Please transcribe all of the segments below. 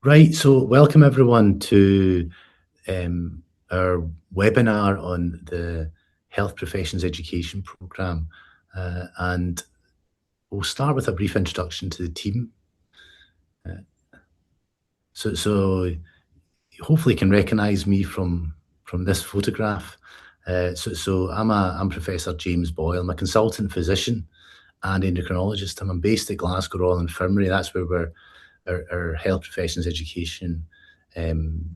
Right, so welcome everyone to our webinar on the Health Professions Education Programme. And we'll start with a brief introduction to the team. So hopefully you can recognise me from this photograph. So I'm Professor James Boyle. I'm a consultant physician and endocrinologist. I'm based at Glasgow Royal Infirmary. That's where our Health Professions Education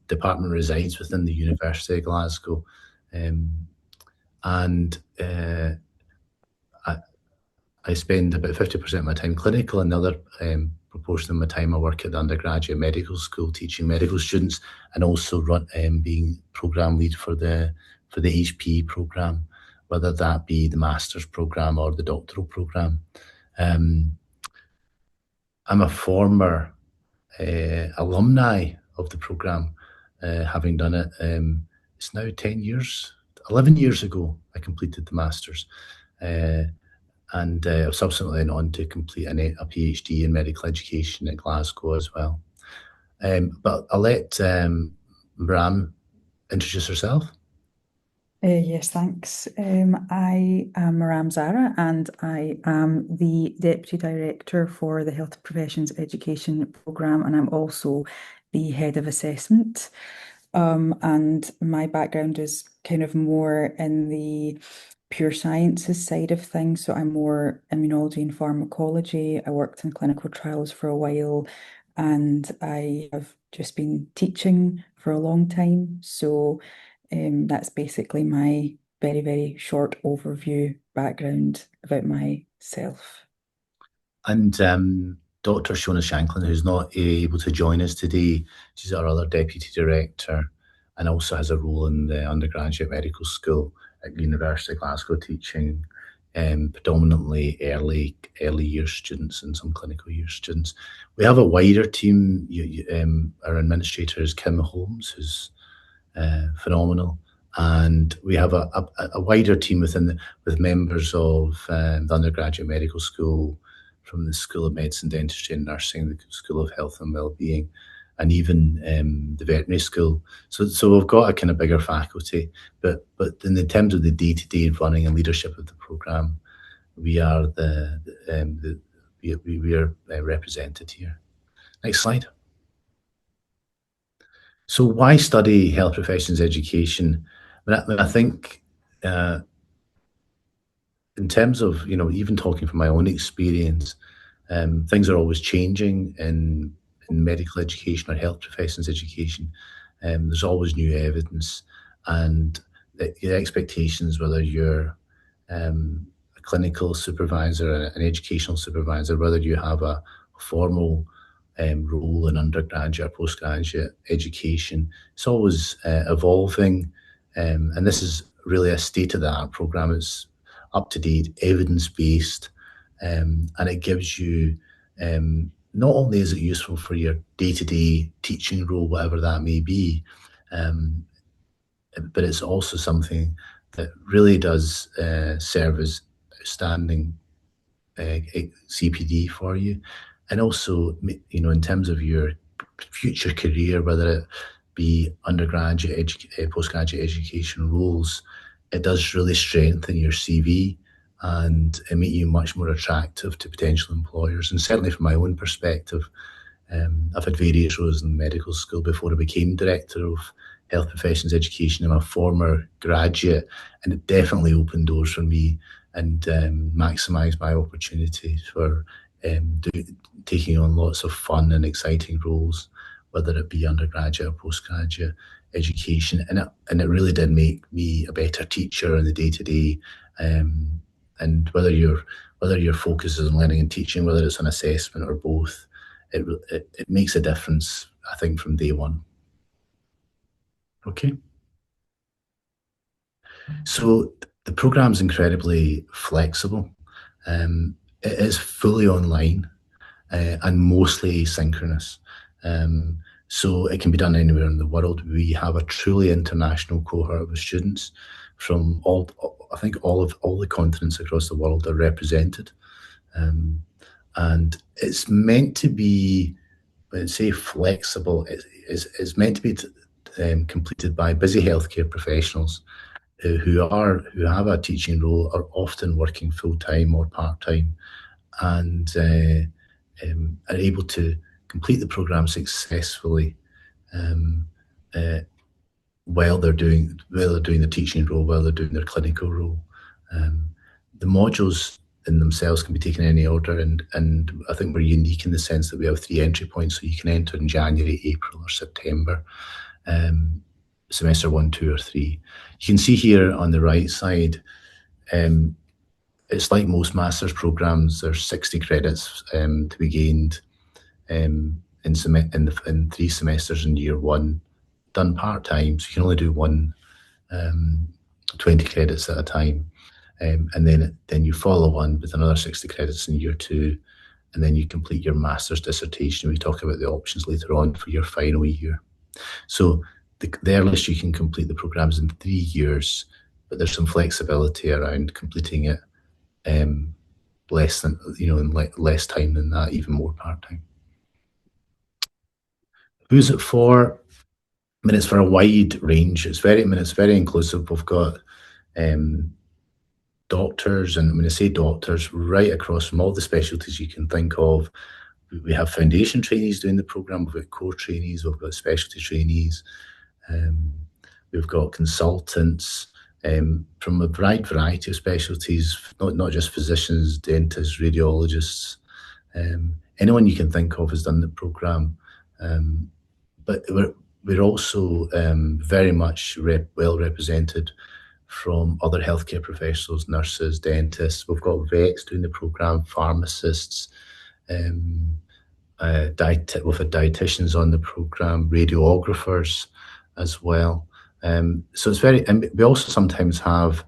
department resides within the University of Glasgow. I spend about 50% of my time clinical, and the other proportion of my time I work at the undergraduate medical school teaching medical students, and also being programme lead for the HPE programme, whether that be the master's programme or the doctoral programme. I'm a former alumni of the programme, having done it. It's now 11 years ago I completed the master's, and subsequently went on to complete a PhD in medical education at Glasgow as well. But I'll let Miriam introduce herself. Yes, thanks. I am Miriam Zara, and I am the Deputy Director for the Health Professions Education Programme, and I'm also the Head of Assessment. And my background is kind of more in the pure sciences side of things. So I'm more immunology and pharmacology. I worked in clinical trials for a while, and I have just been teaching for a long time. So that's basically my very, very short overview background about myself. And Dr. Shona Shanklin, who's not able to join us today, she's our other Deputy Director and also has a role in the undergraduate medical school at the University of Glasgow, teaching predominantly early year students and some clinical year students. We have a wider team. Our administrator is Kim Holmes, who's phenomenal, and we have a wider team with members of the undergraduate medical school, from the School of Medicine, Dentistry and Nursing, the School of Health and Wellbeing, and even the veterinary school. So we've got a kind of bigger faculty, but in terms of the day-to-day running and leadership of the programme, we are we are represented here. Next slide. So why study health professions education? I think in terms of, even talking from my own experience, things are always changing in medical education or health professions education. There's always new evidence, and the expectations, whether you're a clinical supervisor, an educational supervisor, whether you have a formal role in undergraduate or postgraduate education, it's always evolving. And this is really a state-of-the-art programme. It's up-to-date, evidence-based, and it gives you, not only is it useful for your day-to-day teaching role, whatever that may be, but it's also something that really does serve as outstanding CPD for you. And also, in terms of your future career, whether it be undergraduate, postgraduate education roles, it does really strengthen your CV and make you much more attractive to potential employers. And certainly from my own perspective, I've had various roles in medical school before I became Director of Health Professions Education. I'm a former graduate, and it definitely opened doors for me and maximised my opportunities for taking on lots of fun and exciting roles, whether it be undergraduate or postgraduate education. And it really did make me a better teacher in the day-to-day. And whether your focus is on learning and teaching, whether it's on assessment or both, it makes a difference, I think, from day one. Okay. So the program's incredibly flexible. It is fully online and mostly asynchronous. So it can be done anywhere in the world. We have a truly international cohort of students from all the continents across the world are represented. And it's meant to be when I say flexible, it's meant to be completed by busy healthcare professionals who have a teaching role, are often working full time or part time, and are able to complete the program successfully um, uh, while they're doing the teaching role, while they're doing their clinical role. Um, the modules in themselves can be taken in any order, and I think we're unique in the sense that we have 3 entry points, so you can enter in January, April, or September, um, semester 1, 2, or 3. You can see here on the right side, um, it's like most master's programs. There's 60 credits to be gained in 3 semesters in year 1, done part time, so you can only do one 20 credits at a time. And then you follow on with another 60 credits in year 2, and then you complete your master's dissertation. We talk about the options later on for your final year. So the earliest you can complete the programs in 3 years, but there's some flexibility around completing it less than, in less time than that, even more part time. Who's it for? I mean, it's for a wide range. It's very inclusive. We've got doctors, and when I say doctors, right across from all the specialties you can think of. We have foundation trainees doing the program. We've got core trainees. We've got specialty trainees. We've got consultants from a wide variety of specialties, not just physicians, dentists, radiologists. Anyone you can think of has done the program. But we're also very much well represented from other healthcare professionals, nurses, dentists. We've got vets doing the program, pharmacists. We've had dietitians on the program, radiographers as well. So it's very, and we also sometimes have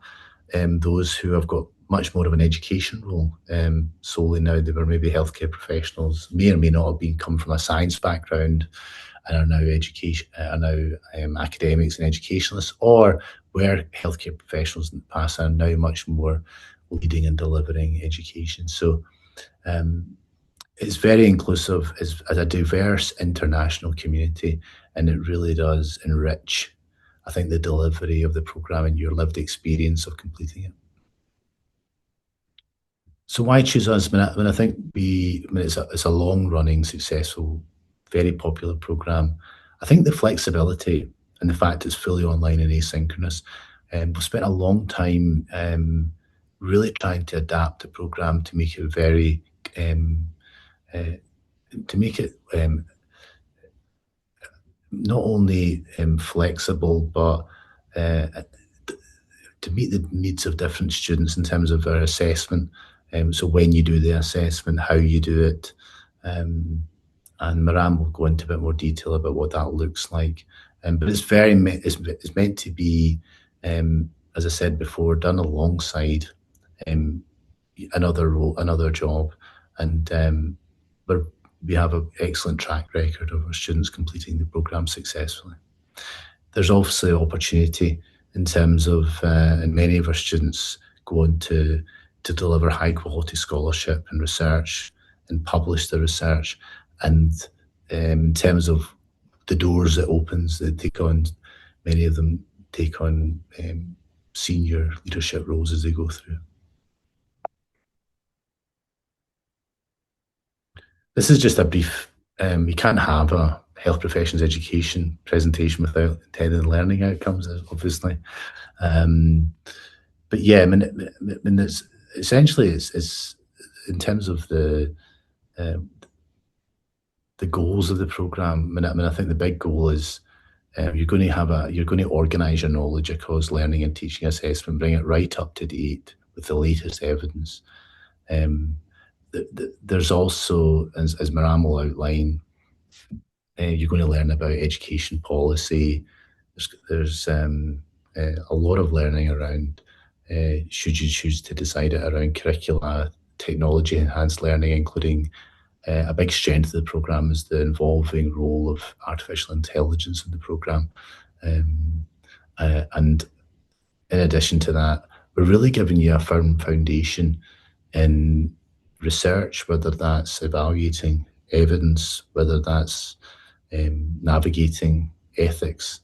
those who have got much more of an education role solely now. They were maybe healthcare professionals, may or may not have come from a science background, and are now academics and educationalists, or were healthcare professionals in the past and are now much more leading and delivering education. So it's very inclusive as a diverse international community, and it really does enrich, I think, the delivery of the program and your lived experience of completing it. So why choose us? I think it's a long-running, successful, very popular program. I think the flexibility and the fact it's fully online and asynchronous. We've spent a long time really trying to adapt the program to make it very not only flexible, but to meet the needs of different students in terms of their assessment. So when you do the assessment, how you do it, and Miran will go into a bit more detail about what that looks like. But it's meant to be, as I said before, done alongside another job, and we have an excellent track record of our students completing the program successfully. There's obviously opportunity in terms of, and many of our students go on to deliver high quality scholarship and research and publish the research. And in terms of the doors it opens, many of them take on senior leadership roles as they go through. This is just a brief, you can't have a health professions education presentation without intended learning outcomes, obviously. But yeah, I mean, it's essentially it's in terms of the goals of the program. I think the big goal is you're going to organise your knowledge across learning and teaching assessment, bring it right up to date with the latest evidence. There's also, as Miran will outline, you're going to learn about education policy. There's a lot of learning around, should you choose to decide it, around curricula, technology enhanced learning, including a big strength of the program is the involving role of artificial intelligence in the program. And in addition to that, we're really giving you a firm foundation in research, whether that's evaluating evidence, whether that's navigating ethics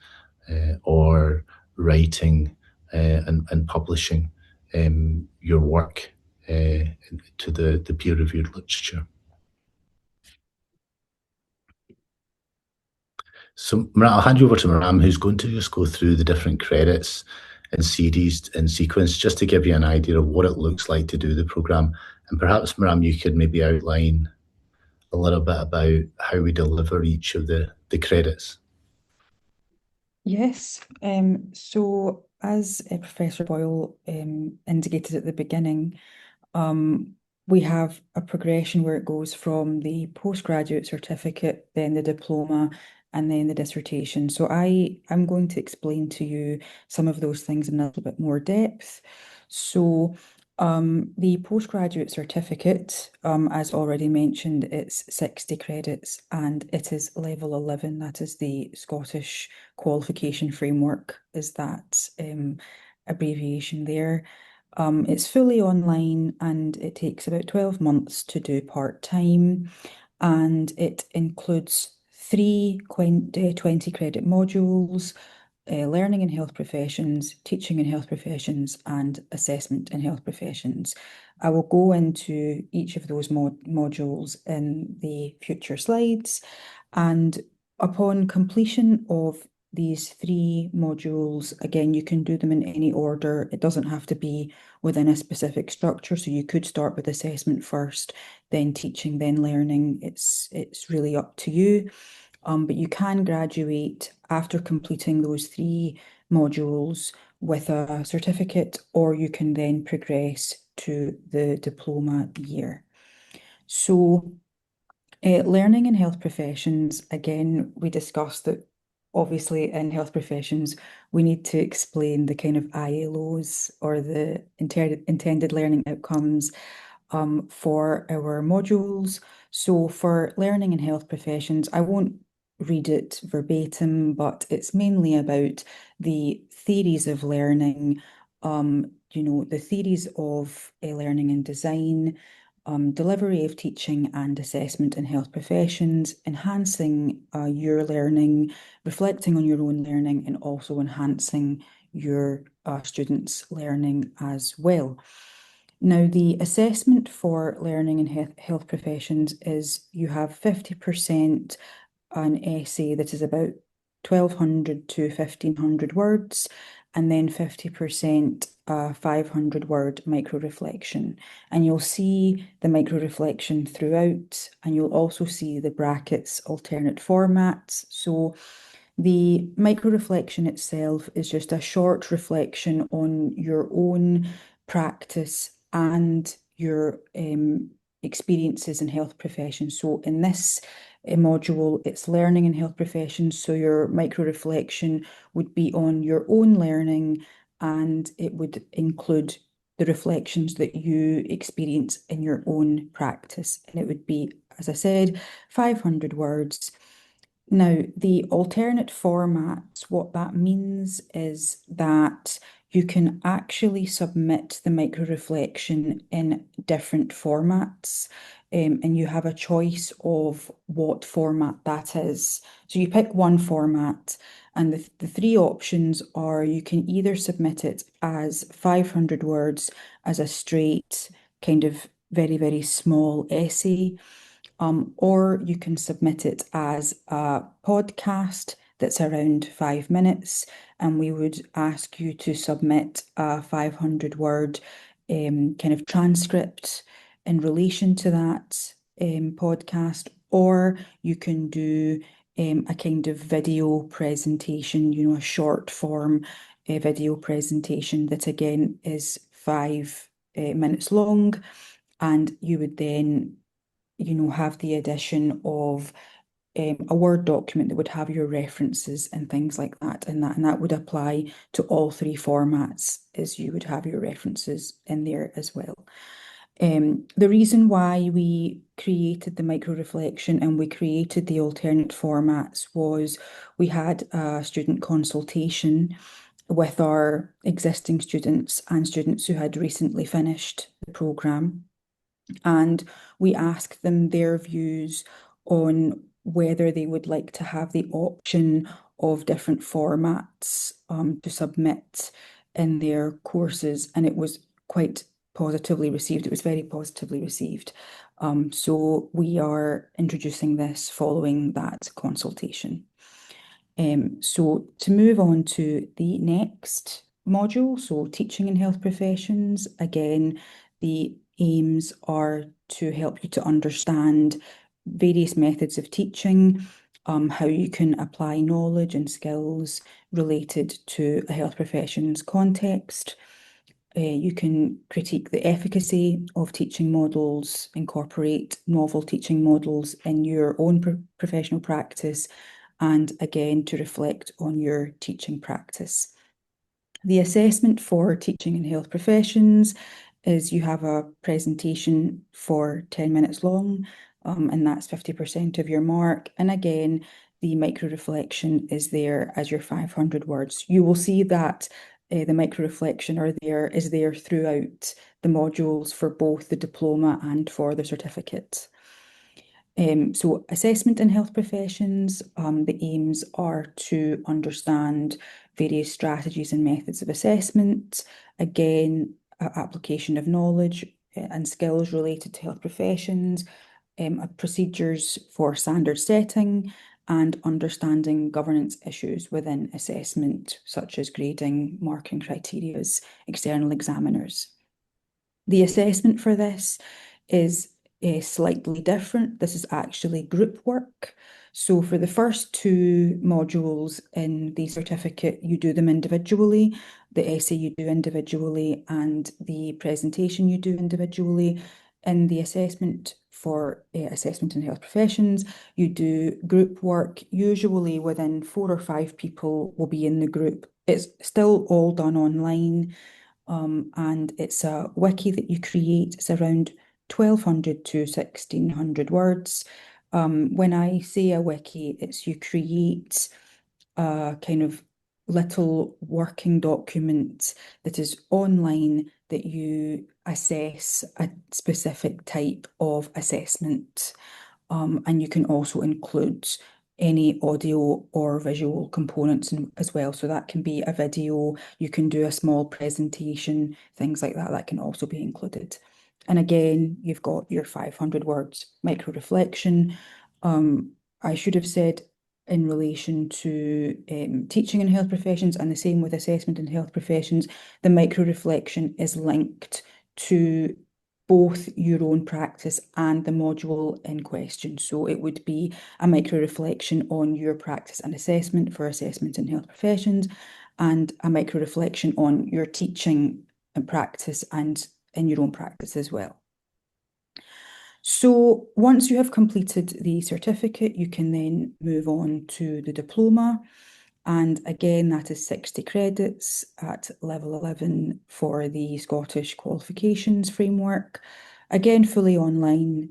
or writing and publishing your work to the peer-reviewed literature. So I'll hand you over to Maram, who's going to just go through the different credits and series in sequence, just to give you an idea of what it looks like to do the programme. And perhaps, Maram, you could maybe outline a little bit about how we deliver each of the credits. Yes, so as Professor Boyle indicated at the beginning, we have a progression where it goes from the postgraduate certificate, then the diploma, and then the dissertation. So I'm going to explain to you some of those things in a little bit more depth. So the postgraduate certificate, as already mentioned, it's 60 credits and it is level 11. That is the Scottish qualification framework, is that abbreviation there. It's fully online and it takes about 12 months to do part-time, and it includes three 20 credit modules: learning in health professions, teaching in health professions, and assessment in health professions. I will go into each of those modules in the future slides, and upon completion of these three modules, again, you can do them in any order. It doesn't have to be within a specific structure, so you could start with assessment first, then teaching, then learning. It's really up to you. But you can graduate after completing those three modules with a certificate, or you can then progress to the diploma year. So learning in health professions, again, we discussed that obviously in health professions, we need to explain the kind of ILOs, or the intended learning outcomes, for our modules. So for learning in health professions, I won't read it verbatim, but it's mainly about the theories of learning, the theories of learning and design, delivery of teaching and assessment in health professions, enhancing your learning, reflecting on your own learning, and also enhancing your students' learning as well. Now, the assessment for learning in health professions is you have 50% an essay that is about 1,200 to 1,500 words, and then 50% a 500-word micro-reflection. And you'll see the micro-reflection throughout, and you'll also see the brackets alternate formats. So the micro-reflection itself is just a short reflection on your own practice and your experiences in health professions. So in this module, it's learning in health professions. So your micro-reflection would be on your own learning, and it would include the reflections that you experience in your own practice. And it would be, as I said, 500 words. Now, the alternate formats, what that means is that you can actually submit the micro-reflection in different formats, and you have a choice of what format that is. So you pick one format, and the three options are: you can either submit it as 500 words, as a straight kind of very, very small essay, or you can submit it as a podcast that's around 5 minutes, and we would ask you to submit a 500-word kind of transcript in relation to that podcast, or you can do a kind of video presentation, a short form video presentation that again is 5 minutes long, and you would then have the addition of a Word document that would have your references and things like that, and that would apply to all three formats, as you would have your references in there as well. The reason why we created the micro-reflection and we created the alternate formats was we had a student consultation with our existing students and students who had recently finished the programme. And we asked them their views on whether they would like to have the option of different formats to submit in their courses, and it was quite positively received. It was very positively received. So we are introducing this following that consultation. So to move on to the next module, so teaching in health professions, again, the aims are to help you to understand various methods of teaching, how you can apply knowledge and skills related to a health professions context. You can critique the efficacy of teaching models, incorporate novel teaching models in your own professional practice, and again, to reflect on your teaching practice. The assessment for teaching in health professions is you have a presentation for 10 minutes long, and that's 50% of your mark. And again, the micro reflection is there as your 500 words. You will see that the micro reflection is there throughout the modules for both the diploma and for the certificate. So assessment in health professions, the aims are to understand various strategies and methods of assessment, again, application of knowledge and skills related to health professions, procedures for standard setting, and understanding governance issues within assessment, such as grading, marking criteria, external examiners. The assessment for this is slightly different. This is actually group work. So for the first two modules in the certificate, you do them individually. The essay you do individually, and the presentation you do individually. In the assessment for assessment in health professions, you do group work, usually within 4 or 5 people will be in the group. It's still all done online. And it's a wiki that you create. It's around 1,200 to 1,600 words. When I say a wiki, it's you create a kind of little working document that is online that you assess a specific type of assessment. And you can also include any audio or visual components as well. So that can be a video, you can do a small presentation, things like that, that can also be included. And again, you've got your 500 words micro reflection. I should have said in relation to teaching in health professions, and the same with assessment in health professions, the micro reflection is linked to both your own practice and the module in question. So it would be a micro reflection on your practice and assessment for assessment in health professions, and a micro reflection on your teaching and practice and in your own practice as well. So once you have completed the certificate, you can then move on to the diploma. And again, that is 60 credits at level 11 for the Scottish Qualifications Framework. Again, fully online,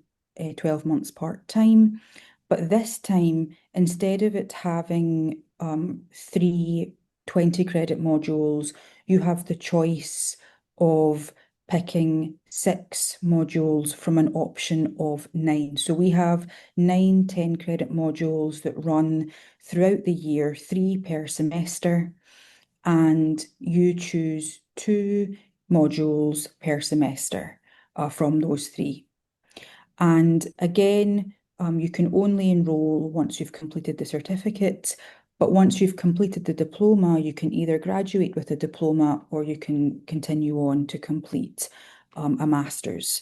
12 months part-time. But this time, instead of it having 3 20-credit modules, you have the choice of picking 6 modules from an option of 9. So we have 9 10-credit modules that run throughout the year, 3 per semester, and you choose 2 modules per semester from those 3. And again, you can only enrol once you've completed the certificate, but once you've completed the diploma, you can either graduate with a diploma or you can continue on to complete a master's.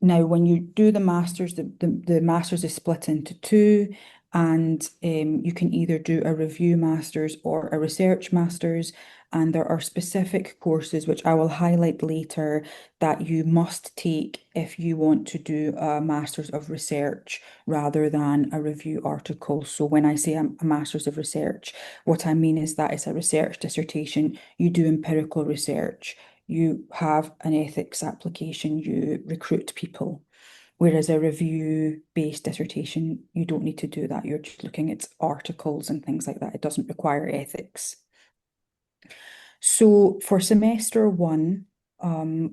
Now, when you do the master's, the master's is split into 2, and you can either do a review master's or a research master's. And there are specific courses, which I will highlight later, that you must take if you want to do a master's of research rather than a review article. So when I say a master's of research, what I mean is that it's a research dissertation. You do empirical research, you have an ethics application, you recruit people. Whereas a review-based dissertation, you don't need to do that. You're just looking at articles and things like that. It doesn't require ethics. So for semester 1,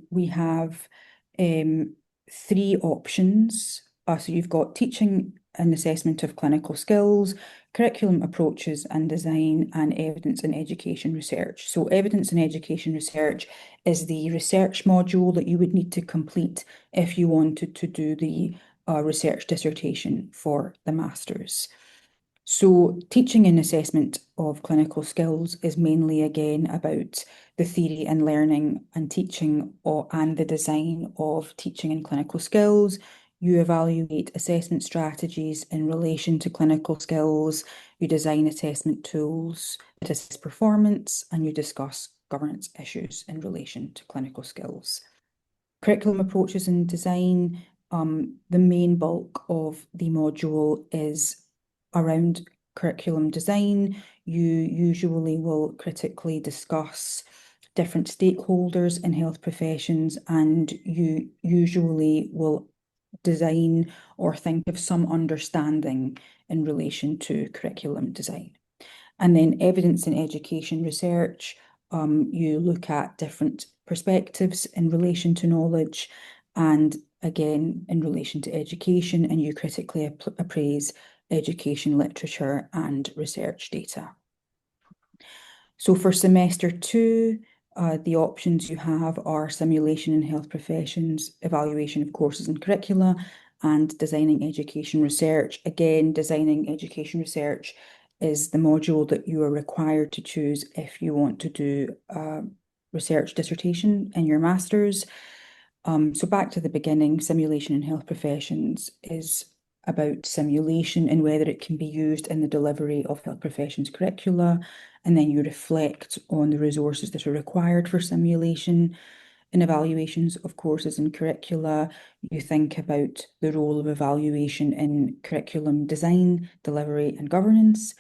we have 3 options. So you've got teaching an assessment of clinical skills, curriculum approaches and design, and evidence and education research. So evidence and education research is the research module that you would need to complete if you wanted to do the research dissertation for the Masters. So teaching and assessment of clinical skills is mainly again about the theory and learning and teaching and the design of teaching and clinical skills. You evaluate assessment strategies in relation to clinical skills, you design assessment tools to assess performance, and you discuss governance issues in relation to clinical skills. Curriculum approaches and design, the main bulk of the module is around curriculum design. You usually will critically discuss different stakeholders in health professions, and you usually will design or think of some understanding in relation to curriculum design. And then evidence and education research, you look at different perspectives in relation to knowledge and again in relation to education, and you critically appraise education literature and research data. So for semester 2, the options you have are simulation in health professions, evaluation of courses and curricula, and designing education research. Again, designing education research is the module that you are required to choose if you want to do a research dissertation in your Masters. So back to the beginning, simulation in health professions is about simulation and whether it can be used in the delivery of health professions curricula, and then you reflect on the resources that are required for simulation. In evaluations of courses and curricula, you think about the role of evaluation in curriculum design, delivery, and governance,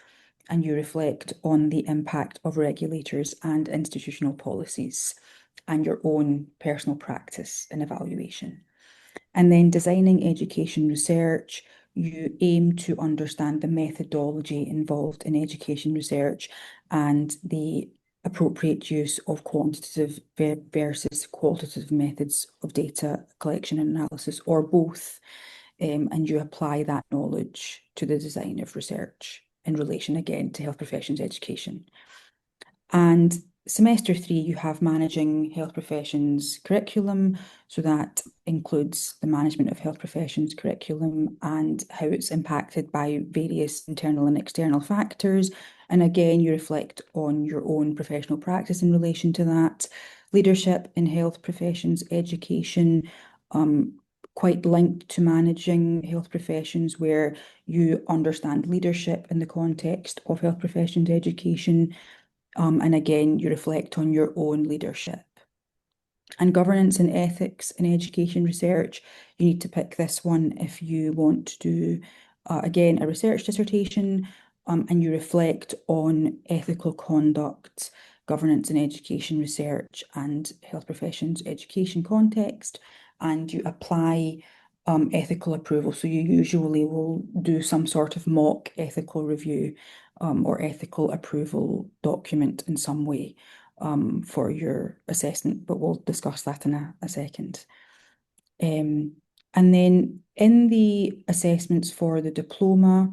and you reflect on the impact of regulators and institutional policies and your own personal practice in evaluation. And then designing education research, you aim to understand the methodology involved in education research and the appropriate use of quantitative versus qualitative methods of data collection and analysis, or both, and you apply that knowledge to the design of research in relation again to health professions education. And semester 3, you have managing health professions curriculum. So that includes the management of health professions curriculum and how it's impacted by various internal and external factors. And again, you reflect on your own professional practice in relation to that. Leadership in health professions education, quite linked to managing health professions, where you understand leadership in the context of health professions education. And again, you reflect on your own leadership. And governance and ethics in education research, you need to pick this one if you want to do, again, a research dissertation, and you reflect on ethical conduct, governance in education research and health professions education context, and you apply ethical approval. So you usually will do some sort of mock ethical review or ethical approval document in some way for your assessment, but we'll discuss that in a second. And then in the assessments for the diploma,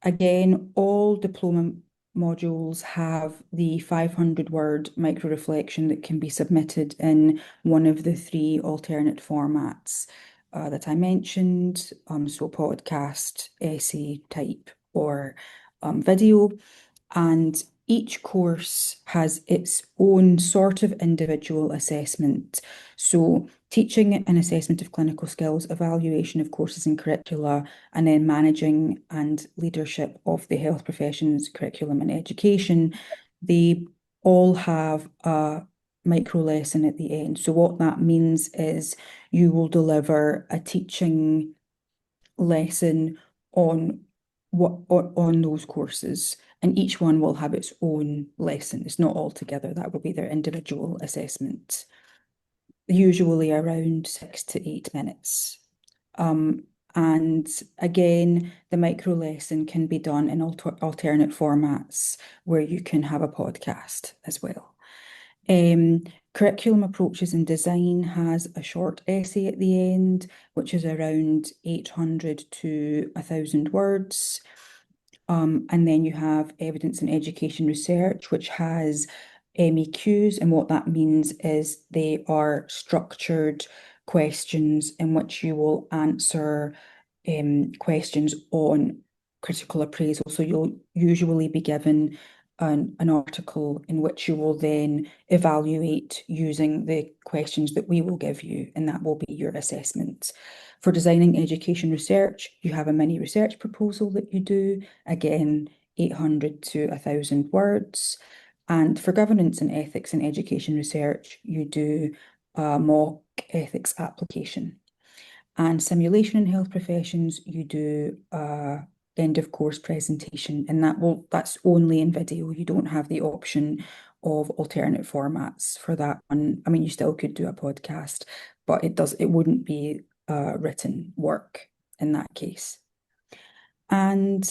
again, all diploma modules have the 500-word micro-reflection that can be submitted in one of the 3 alternate formats that I mentioned, so podcast, essay type, or video. And each course has its own sort of individual assessment. So teaching and assessment of clinical skills, evaluation of courses and curricula, and then managing and leadership of the health professions curriculum and education, they all have a micro lesson at the end. So what that means is you will deliver a teaching lesson on on those courses, and each one will have its own lesson. It's not all together, that will be their individual assessment, usually around 6 to 8 minutes. And again, the micro lesson can be done in alternate formats where you can have a podcast as well. Curriculum Approaches in Design has a short essay at the end, which is around 800 to 1,000 words. And then you have Evidence in Education Research, which has MEQs, and what that means is they are structured questions in which you will answer questions on critical appraisal. So you'll usually be given an article in which you will then evaluate using the questions that we will give you, and that will be your assessment. For designing education research, you have a mini research proposal that you do, again, 800 to 1,000 words. And for governance and ethics in education research, you do a mock ethics application. And simulation in health professions, you do a end of course presentation, and that's only in video. You don't have the option of alternate formats for that one. I mean, you still could do a podcast, but it wouldn't be written work in that case. And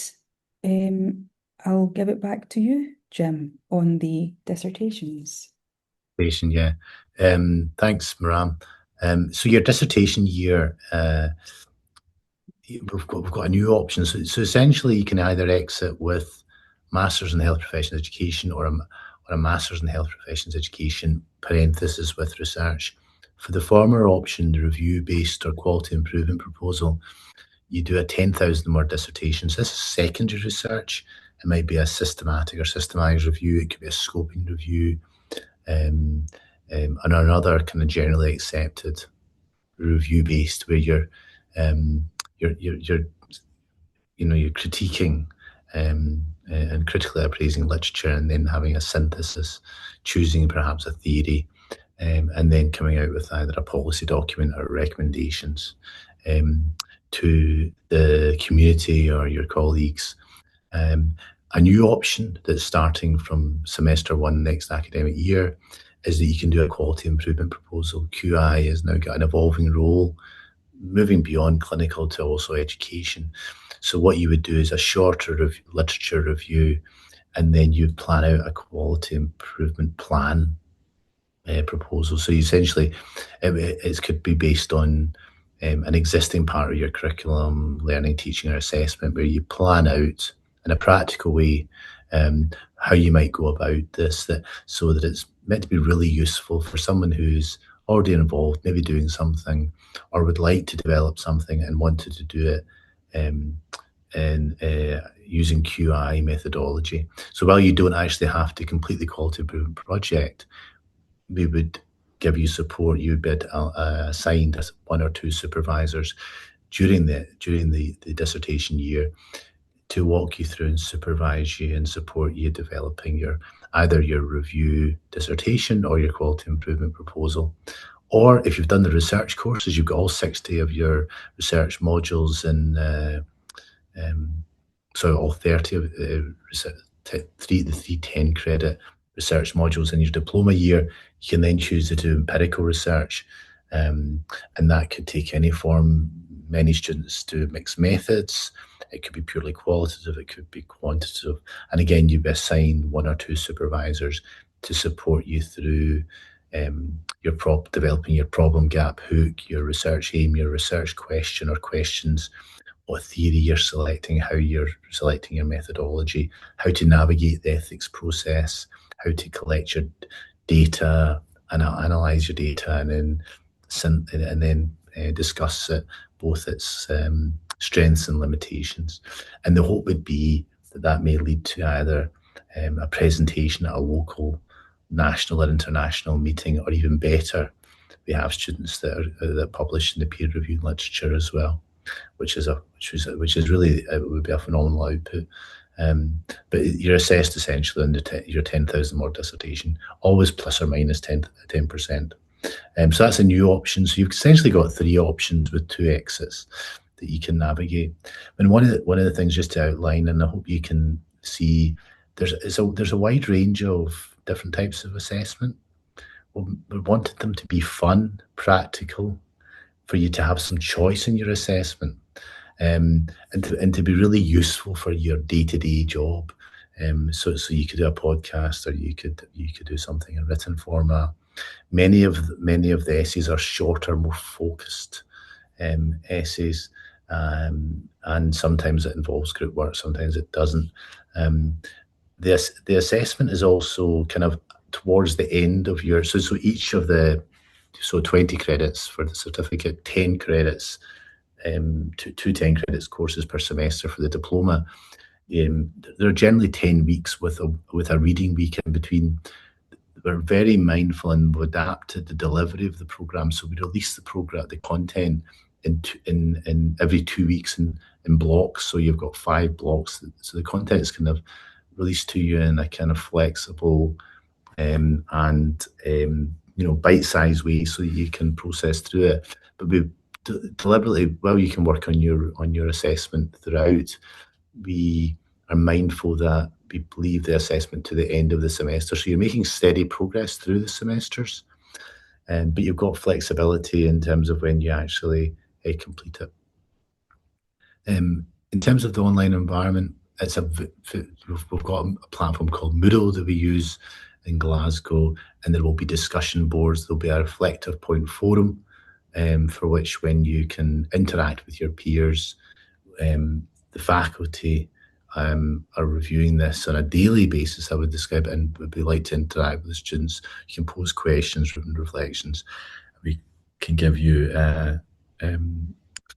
I'll give it back to you, Jim, on the dissertations. Yeah. Thanks, Maram. So your dissertation year, we've got a new option. So essentially, you can either exit with Masters in Health Professions Education or a Masters in Health Professions Education parenthesis with research. For the former option, the review-based or quality improvement proposal, you do a 10,000 word dissertation. So this is secondary research. It might be a systematic or systemized review. It could be a scoping review, and another kind of generally accepted review-based where you're critiquing and critically appraising literature, and then having a synthesis, choosing perhaps a theory, and then coming out with either a policy document or recommendations to the community or your colleagues. A new option that's starting from semester 1 next academic year is that you can do a quality improvement proposal. QI has now got an evolving role, moving beyond clinical to also education. So what you would do is a shorter literature review, and then you'd plan out a quality improvement plan proposal. So essentially, it could be based on an existing part of your curriculum, learning, teaching, or assessment, where you plan out in a practical way how you might go about this, so that it's meant to be really useful for someone who's already involved, maybe doing something, or would like to develop something and wanted to do it using QI methodology. So while you don't actually have to complete the quality improvement project, we would give you support. You'd be assigned as 1 or 2 supervisors during the dissertation year to walk you through and supervise you and support you developing either your review dissertation or your quality improvement proposal. Or if you've done the research courses, you've got all 60 of your research modules and all 30 of the 310 credit research modules in your diploma year. You can then choose to do empirical research, and that could take any form. Many students do mixed methods. It could be purely qualitative, it could be quantitative. And again, you'd be assigned 1 or 2 supervisors to support you through developing your problem gap hook, your research aim, your research question or questions, what theory you're selecting, how you're selecting your methodology, how to navigate the ethics process, how to collect your data and analyze your data, and then discuss it, both its strengths and limitations. And the hope would be that may lead to either a presentation at a local, national or international meeting, or even better, we have students that publish in the peer-reviewed literature as well, which is really, it would be a phenomenal output. But you're assessed essentially on your 10,000 word dissertation, always plus or minus 10%. So that's a new option. So you've essentially got 3 options with 2 exits that you can navigate. And one of the things just to outline, and I hope you can see, there's a wide range of different types of assessment. We wanted them to be fun, practical, for you to have some choice in your assessment, and to be really useful for your day-to-day job. So you could do a podcast, or you could do something in written format. Many of the essays are shorter, more focused essays, and sometimes it involves group work, sometimes it doesn't. Um, the assessment is also kind of towards the end of your, so each of the, so 20 credits for the certificate, 10 credits, two 10 credits courses per semester for the diploma. There are generally 10 weeks with a reading week in between. We're very mindful and we adapt to the delivery of the program. So we release the content in every 2 weeks in blocks. So you've got 5 blocks. So the content is kind of released to you in a kind of flexible and bite-sized way, so you can process through it. But we deliberately, while you can work on your assessment throughout, we are mindful that we leave the assessment to the end of the semester. So you're making steady progress through the semesters, but you've got flexibility in terms of when you actually complete it. In terms of the online environment, we've got a platform called Moodle that we use in Glasgow, and there will be discussion boards. There'll be a reflective point forum for which, when you can interact with your peers. The faculty are reviewing this on a daily basis, I would describe it, and would be like to interact with the students. You can pose questions, written reflections. We can give you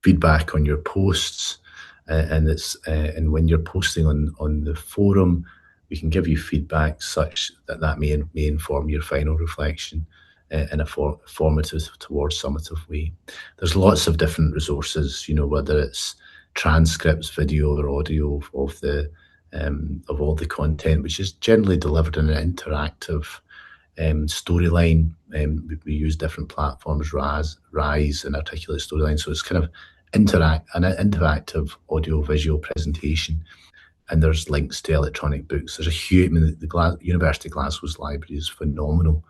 feedback on your posts, and when you're posting on the forum, we can give you feedback such that may inform your final reflection in a formative towards summative way. There's lots of different resources, whether it's transcripts, video or audio of all the content, which is generally delivered in an interactive storyline. We use different platforms, Rise and Articulate Storyline, so it's kind of an interactive audio-visual presentation. And there's links to electronic books. There's a huge, the University of Glasgow's library is phenomenal,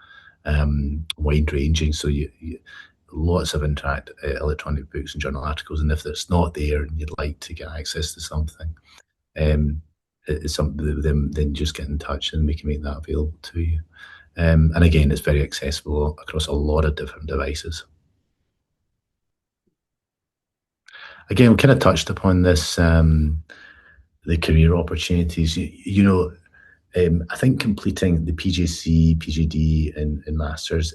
wide-ranging. So lots of electronic books and journal articles. And if it's not there and you'd like to get access to something, it's something, then just get in touch and we can make that available to you. And again, it's very accessible across a lot of different devices. Again, we kind of touched upon this, the career opportunities. I think completing the PGC, PGD and Masters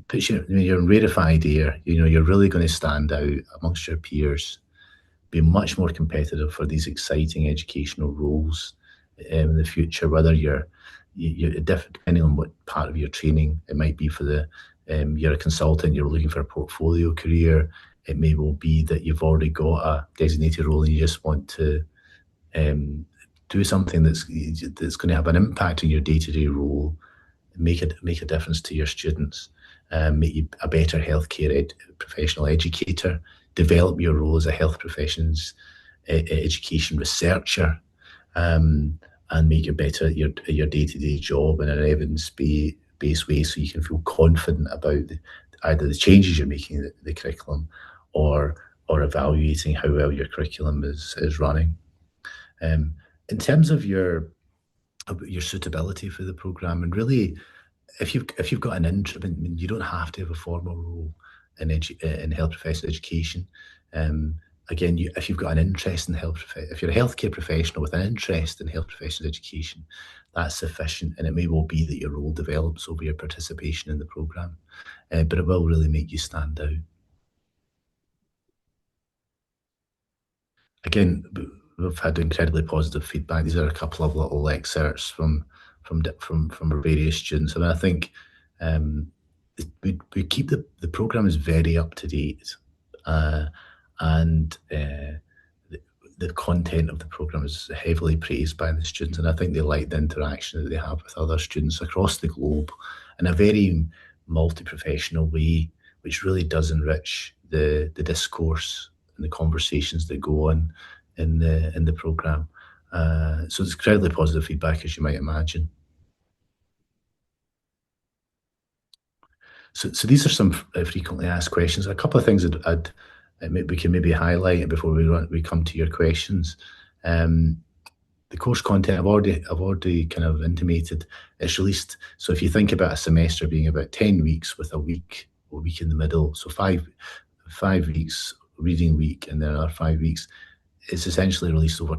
puts you, you're in rarefied air. You're really going to stand out amongst your peers, be much more competitive for these exciting educational roles in the future, whether you're depending on what part of your training it might be. For you're a consultant, you're looking for a portfolio career. It may well be that you've already got a designated role and you just want to do something that's going to have an impact on your day-to-day role, make a difference to your students, make you a better healthcare professional educator, develop your role as a health professions education researcher, and make it better at your day-to-day job in an evidence-based way, so you can feel confident about either the changes you're making in the curriculum or evaluating how well your curriculum is running. In terms of your suitability for the programme, and really, if you've got an interest, you don't have to have a formal role in health professional education. Again, if you've got an interest in if you're a healthcare professional with an interest in health professional education, that's sufficient, and it may well be that your role develops over your participation in the programme, but it will really make you stand out. Again, we've had incredibly positive feedback. These are a couple of little excerpts from our various students, and I think we keep the programme is very up to date, and the content of the programme is heavily praised by the students, and I think they like the interaction that they have with other students across the globe in a very multi-professional way, which really does enrich the discourse and the conversations that go on in the programme. So it's incredibly positive feedback, as you might imagine. So these are some frequently asked questions. A couple of things we can maybe highlight before we come to your questions. the course content I've already kind of intimated. It's released. So if you think about a semester being about 10 weeks with a week in the middle, so five weeks reading week, and there are 5 weeks. It's essentially released over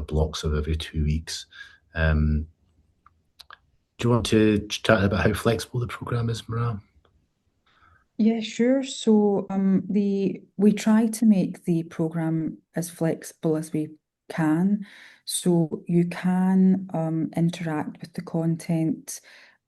blocks of every 2 weeks. Um, do you want to chat about how flexible the program is, Maram? Yeah, sure. So we try to make the program as flexible as we can. So you can interact with the content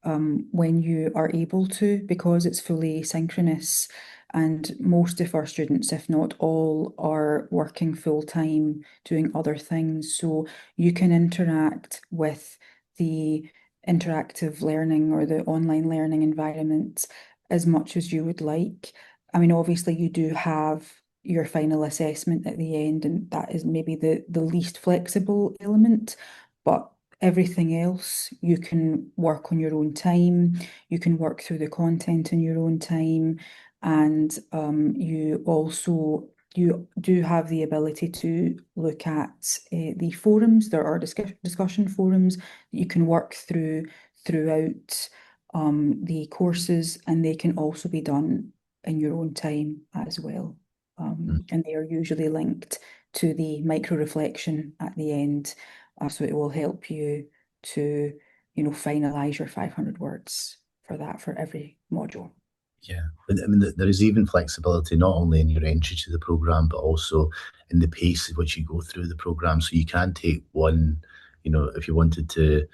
when you are able to, because it's fully synchronous. And most of our students, if not all, are working full time doing other things. So you can interact with the interactive learning or the online learning environment as much as you would like. I mean, obviously, you do have your final assessment at the end, and that is maybe the least flexible element, but everything else you can work on your own time, you can work through the content in your own time, and you do have the ability to look at the forums. There are discussion forums that you can work throughout the courses, and they can also be done in your own time as well. And they are usually linked to the micro reflection at the end. So it will help you to, finalize your 500 words for every module. Yeah, I mean, there is even flexibility not only in your entry to the program, but also in the pace at which you go through the program. So you can take one, if you wanted to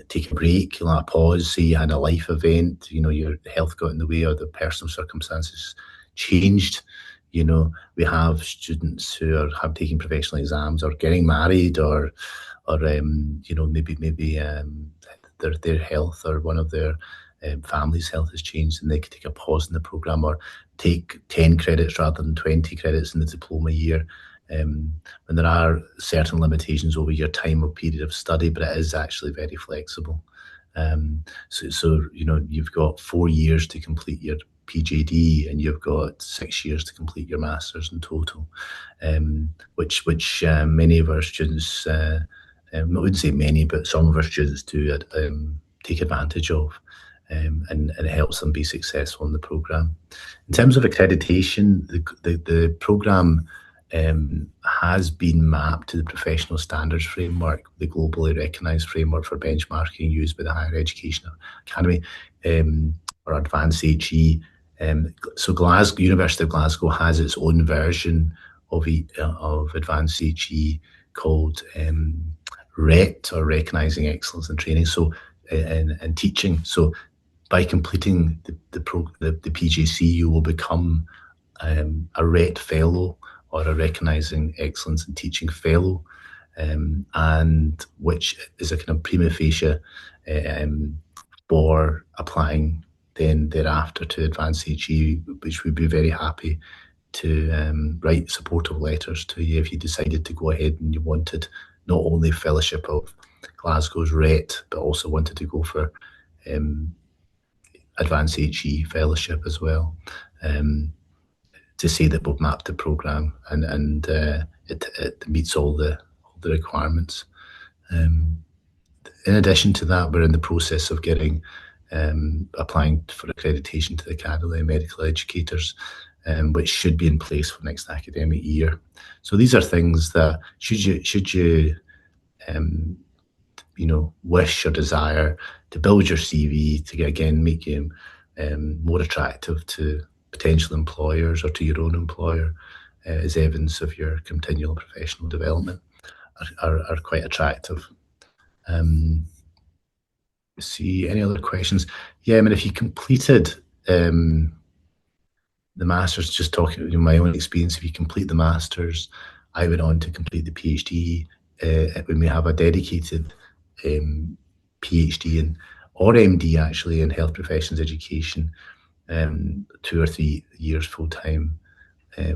take a break, like a pause, say you had a life event, your health got in the way or the personal circumstances changed. We have students who have taken professional exams or getting married or maybe their health or one of their family's health has changed, and they could take a pause in the program or take 10 credits rather than 20 credits in the diploma year. And there are certain limitations over your time or period of study, but it is actually very flexible. So you've got 4 years to complete your PJD, and you've got 6 years to complete your masters in total, which many of our students, I wouldn't say many, but some of our students do take advantage of. And it helps them be successful in the program. In terms of accreditation, the program has been mapped to the Professional Standards Framework, the globally recognised framework for benchmarking used by the Higher Education Academy, or Advanced HE. So University of Glasgow has its own version of Advanced HE called RET, or Recognising Excellence in Training, and teaching. So by completing the PJC, you will become a RET fellow, or a Recognising Excellence in Teaching fellow, and which is a kind of prima facie for applying then thereafter to Advanced HE, which we'd be very happy to write supportive letters to you if you decided to go ahead and you wanted not only fellowship of Glasgow's RET, but also wanted to go for Advanced HE fellowship as well, to say that we've mapped the program and it meets all the requirements. In addition to that, we're in the process of getting applying for accreditation to the Academy of Medical Educators, which should be in place for next academic year. So these are things that should you wish or desire to build your CV to again make you more attractive to potential employers or to your own employer, as evidence of your continual professional development, are quite attractive. See, any other questions? Yeah, I mean, if you completed the Masters, just talking my own experience, if you complete the Masters, I went on to complete the PhD. When we have a dedicated PhD or MD actually in health professions education, 2 or 3 years full time,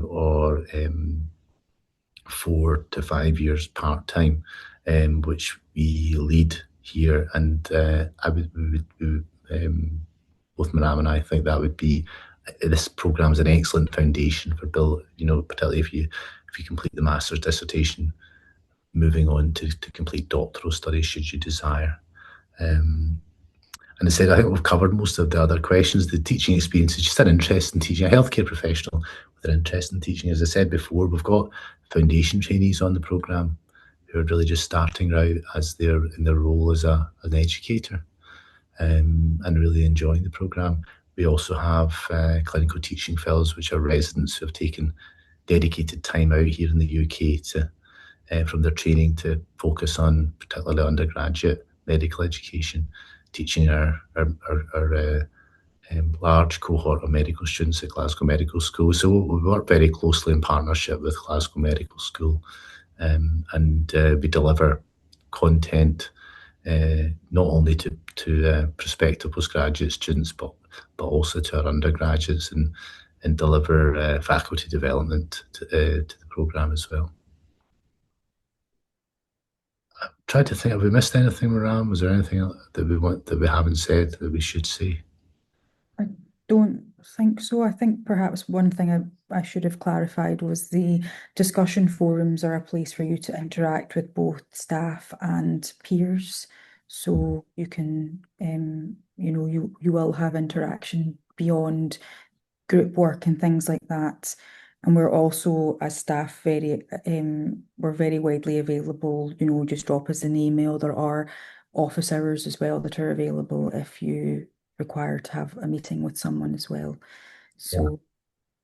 or 4 to 5 years part time, which we lead here, and both Maram and I think that would be, this program is an excellent foundation for particularly if you complete the master's dissertation moving on to complete doctoral studies should you desire. And I said, I think we've covered most of the other questions. The teaching experience is just an interest in teaching. A healthcare professional with an interest in teaching. As I said before, we've got foundation trainees on the programme who are really just starting out as they're in their role as an educator, and really enjoying the programme. We also have clinical teaching fellows, which are residents who have taken dedicated time out here in the UK to from their training to focus on particularly undergraduate medical education, teaching our large cohort of medical students at Glasgow Medical School. So we work very closely in partnership with Glasgow Medical School, and we deliver content not only to prospective postgraduate students, but also to our undergraduates, and deliver faculty development to the programme as well. I'm trying to think, have we missed anything, Maram? Was there anything that we haven't said that we should say? I don't think so. I think perhaps one thing I should have clarified was the discussion forums are a place for you to interact with both staff and peers. So you can, you will have interaction beyond group work and things like that. And we're also, as staff, we're very widely available. Just drop us an email. There are office hours as well that are available if you require to have a meeting with someone as well. So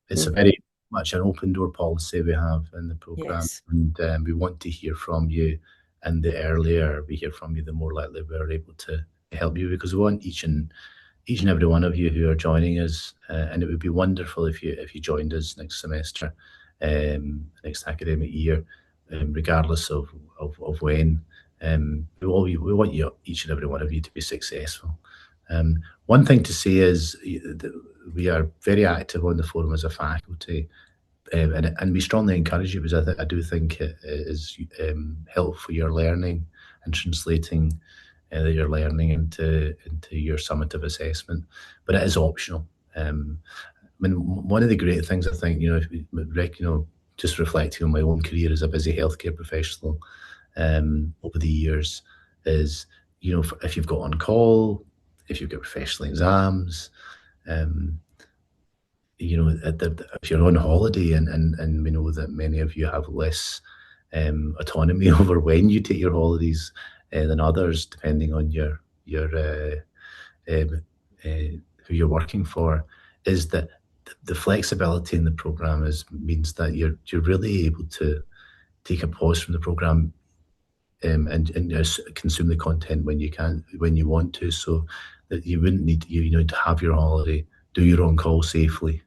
it's a very much an open door policy we have in the programme, yes. and we want to hear from you. And the earlier we hear from you, the more likely we're able to help you, because we want each and every one of you who are joining us, and it would be wonderful if you joined us next semester, next academic year, regardless of when. We want you, each and every one of you, to be successful. One thing to say is that we are very active on the forum as a faculty, and we strongly encourage you, because I do think it is helpful for your learning and translating your learning into your summative assessment, but it is optional. I mean, one of the great things, I think, just reflecting on my own career as a busy healthcare professional over the years, is, if you've got on call, if you've got professional exams, if you're on holiday, and we know that many of you have less autonomy over when you take your holidays than others, depending on your who you're working for, is that the flexibility in the programme means that you're really able to take a pause from the programme and consume the content when you want to, so that you wouldn't need to have your holiday, do your own call safely,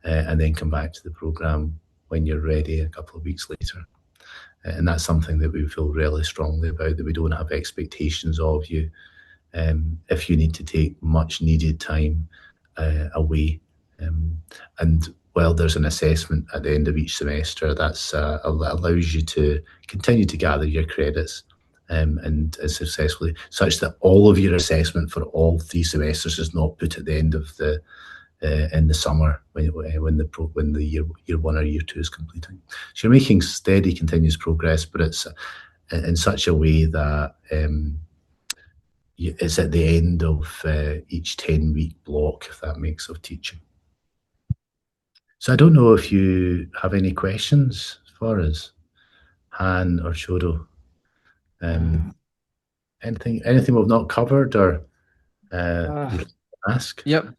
and then come back to the programme when you're ready a couple of weeks later. And that's something that we feel really strongly about, that we don't have expectations of you if you need to take much needed time away. And while there's an assessment at the end of each semester, that allows you to continue to gather your credits and successfully, such that all of your assessment for all 3 semesters is not put at the end of in the summer when the year 1 or year 2 is completing. So you're making steady, continuous progress, but it's in such a way that it's at the end of each 10-week block, if that makes, of teaching. So I don't know if you have any questions for us, Han or Shodo. Anything we've not covered or ask? Yep.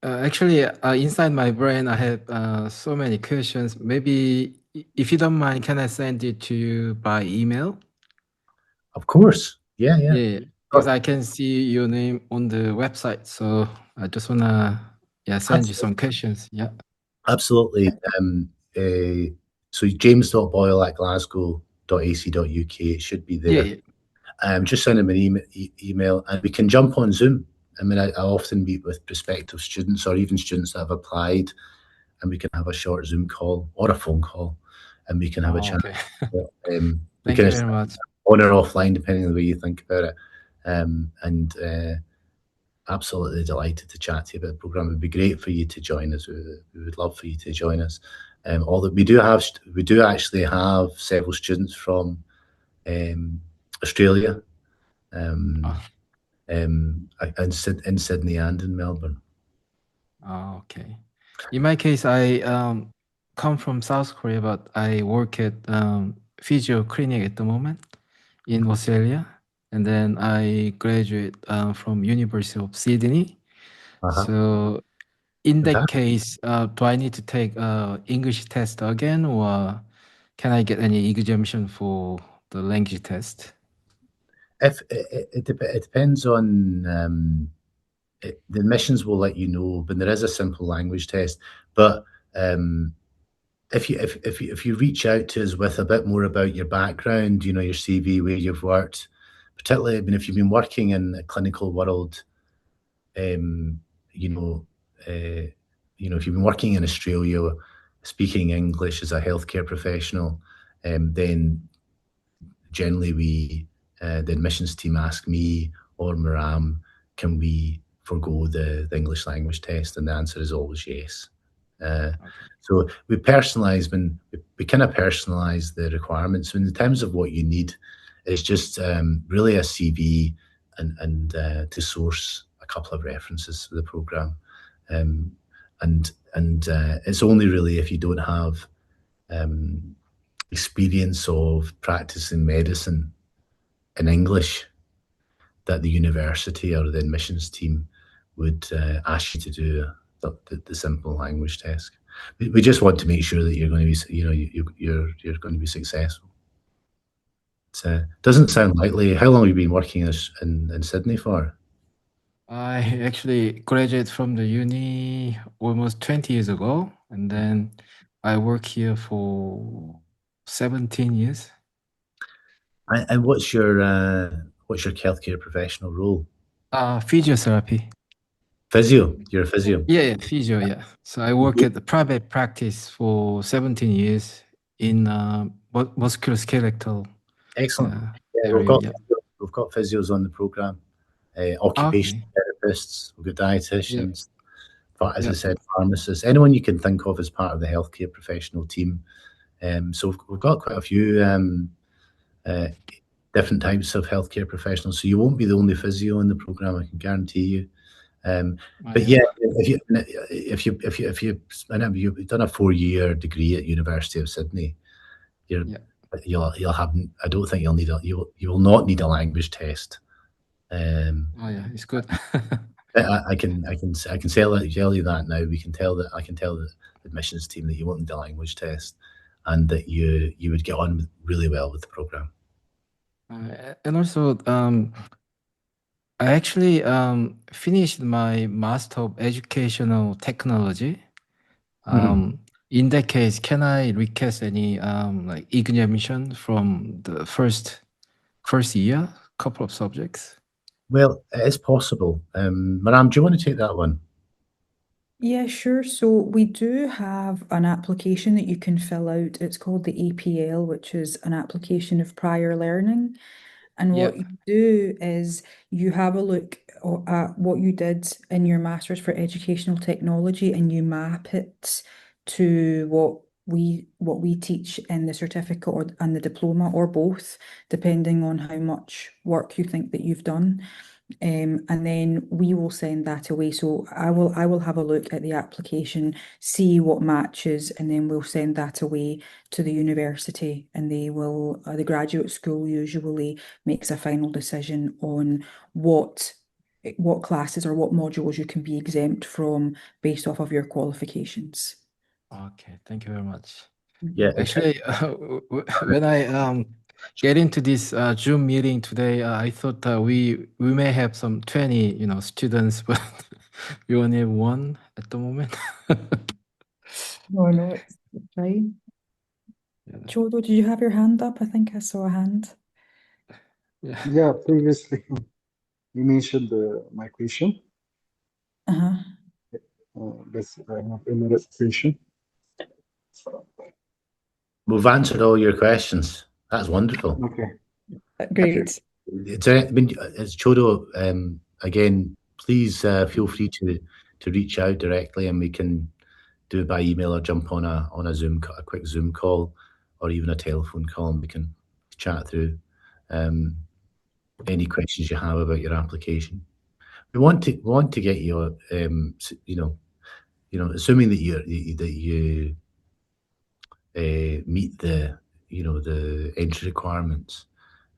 Actually, inside my brain, I have so many questions. Maybe, if you don't mind, can I send it to you by email? Of course. Yeah. Because I can see your name on the website, so I just wanna send you some questions. Yeah. Absolutely. So james.boyle@glasgow.ac.uk, it should be there. Yeah. Just send him an email, and we can jump on Zoom. I mean, I often meet with prospective students or even students that have applied, and we can have a short Zoom call or a phone call, and we can have a chat. Okay. Thank you very much. On or offline, depending on the way you think about it. And absolutely delighted to chat to you about the programme. It would be great for you to join us. We would love for you to join us. Although we do actually have several students from Australia, Oh, in Sydney and in Melbourne. okay. In my case, I come from South Korea, but I work at physio clinic at the moment in Australia, and then I graduate from University of Sydney. So in that Fantastic. case, do I need to take English test again, or can I get any exemption for the language test? If it depends on the admissions will let you know, but there is a simple language test. But if you reach out to us with a bit more about your background, your CV, where you've worked, particularly, I mean, if you've been working in the clinical world, if you've been working in Australia, speaking English as a healthcare professional, then generally the admissions team ask me or Maram, can we forgo the English language test? And the answer is always yes. So we personalize we kind of personalize the requirements. In terms of what you need, it's just really a CV and to source a couple of references for the program. And it's only really if you don't have experience of practicing medicine in English that the university or the admissions team would ask you to do the simple language test. We just want to make sure that you're going to be, you're going to be successful. It doesn't sound likely. How long have you been working in Sydney for? I actually graduated from the uni almost 20 years ago, and then I work here for 17 years. And what's your healthcare professional role? Physiotherapy. Physio. You're a physio. Yeah, physio. Yeah. So I work at the private practice for 17 years in musculoskeletal. Excellent. Area, we've got physios on the program, occupational therapists, we've got dietitians, but as I said, pharmacists, anyone you can think of as part of the healthcare professional team. So we've got quite a few different types of healthcare professionals. So you won't be the only physio in the program, I can guarantee you. But yeah, if you've done a 4-year degree at University of Sydney, you'll have. I don't think you will not need a language test. It's good. I can tell you that now. I can tell the admissions team that you won't need a language test, and that you would get on really well with the program. And also, I actually finished my Master of Educational Technology. In that case, can I request any like exemption from the first year, couple of subjects? Well, it is possible. Maram, do you want to take that one? Yeah, sure. So we do have an application that you can fill out. It's called the APL, which is an application of prior learning. And what you do is you have a look at what you did in your Masters for Educational Technology and you map it to what we teach in the certificate and the diploma, or both, depending on how much work you think that you've done. And then we will send that away. So I will have a look at the application, see what matches, and then we'll send that away to the university, and they will, the graduate school usually makes a final decision on what classes or what modules you can be exempt from based off of your qualifications. Okay, thank you very much. Yeah. Actually, when I get into this Zoom meeting today, I thought we may have some 20 students, but we only have one at the moment. No, it's fine. Chodo, did you have your hand up? I think I saw a hand. Yeah, previously you mentioned my question. That's another question. We've answered all your questions. That's wonderful. Okay. Great. It's Chodo, again, please feel free to reach out directly, and we can do it by email or jump on a quick Zoom call, or even a telephone call, and we can chat through any questions you have about your application. We want to get you, assuming that you meet the entry requirements.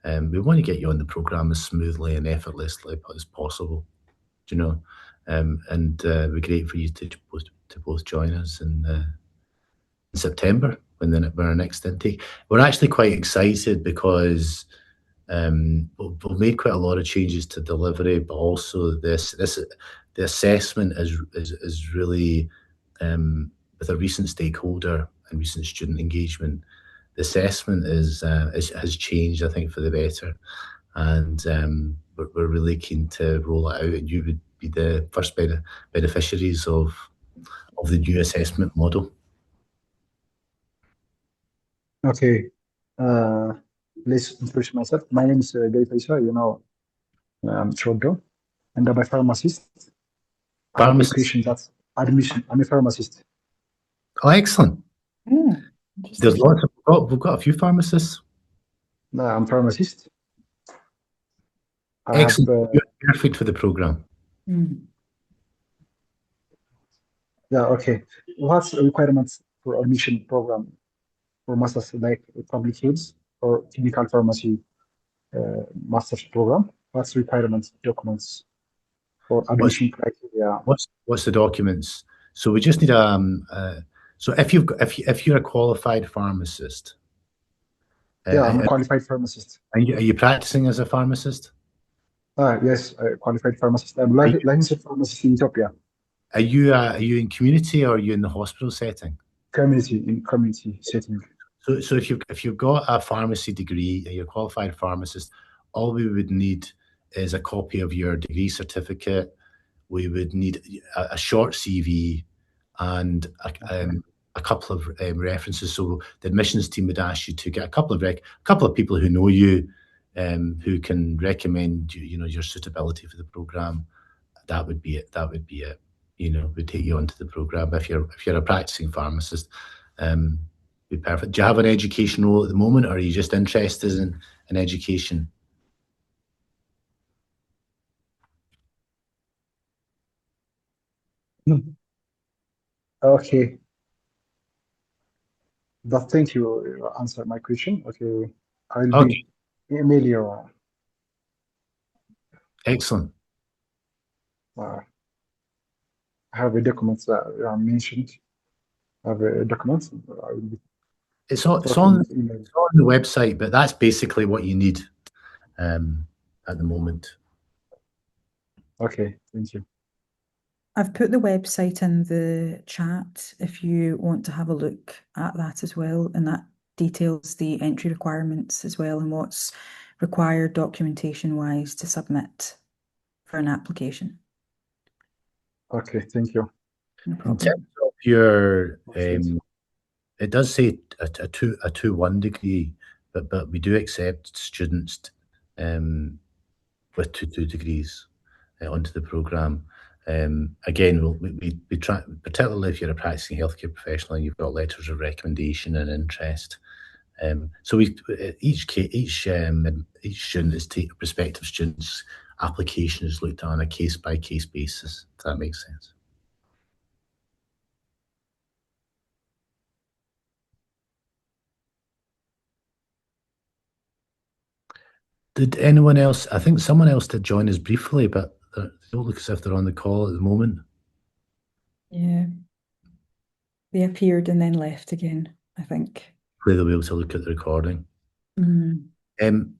We want to get you on the program as smoothly and effortlessly as possible. And it'd be great for you to both join us in September when our next intake. We're actually quite excited because we've made quite a lot of changes to delivery, but also the assessment is really with a recent stakeholder and recent student engagement. The assessment has changed, I think, for the better, and we're really keen to roll it out, and you would be the first beneficiaries of the new assessment model. Okay. Let's introduce myself. My name is Gary Paisa. I'm Chodo, and I'm a pharmacist. Pharmacist? That's admission. I'm a pharmacist. Oh, excellent. There's lots of, we've got a few pharmacists. I'm a pharmacist. Excellent. You're perfect for the program. Yeah, okay. What's the requirements for admission program for masters, like public health or clinical pharmacy master's program? What's the requirements, documents for admission criteria? What's the documents? So we just need so if you're a qualified pharmacist. Yeah, I'm a qualified pharmacist. Are you practicing as a pharmacist? Yes, a qualified pharmacist. I'm licensed pharmacist in Ethiopia. Are you in community or are you in the hospital setting? Community setting. So if you've got a pharmacy degree, you're a qualified pharmacist, all we would need is a copy of your degree certificate. We would need a short CV and a couple of references. So the admissions team would ask you to get a couple of people who know you, who can recommend your suitability for the program. That would be it. We'd take you onto the program. If you're a practicing pharmacist, be perfect. Do you have an education role at the moment, or are you just interested in education? Okay. But thank you. Answered my question. Okay. I'll be email you. Excellent. I have a document that are mentioned. I have a document. I will be it's on the website, but that's basically what you need at the moment. Okay, thank you. I've put the website in the chat if you want to have a look at that as well, and that details the entry requirements as well and what's required documentation-wise to submit for an application. Okay, thank you. No problem. In terms of your, it does say a 2-1 degree, but we do accept students with 2 degrees onto the program. Again, we try, particularly if you're a practicing healthcare professional and you've got letters of recommendation and interest. So each student is prospective student's application is looked at on a case-by-case basis. If that makes sense. Did anyone else? I think someone else did join us briefly, but they don't look as if they're on the call at the moment. Yeah. They appeared and then left again, I think. Hopefully they'll be able to look at the recording. Mm.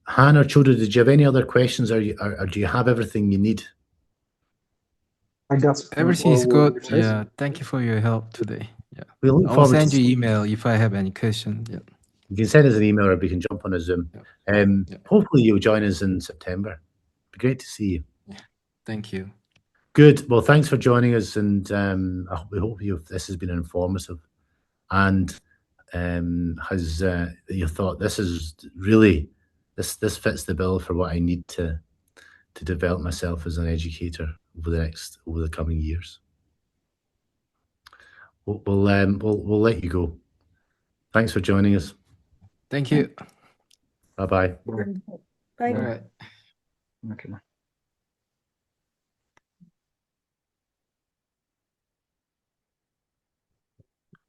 Han or Chodo, did you have any other questions, or do you have everything you need? Everything is good. Yeah, thank you for your help today. Yeah, I'll send you email if I have any question. Yeah, you can send us an email, or we can jump on a Zoom. Yeah. Hopefully you'll join us in September. It'd be great to see you. Yeah. Thank you. Good. Well, thanks for joining us, and we hope this has been informative, and has you thought this is really this fits the bill for what I need to develop myself as an educator over the coming years. We'll let you go. Thanks for joining us. Thank you. Bye-bye. Bye. All right. Okay.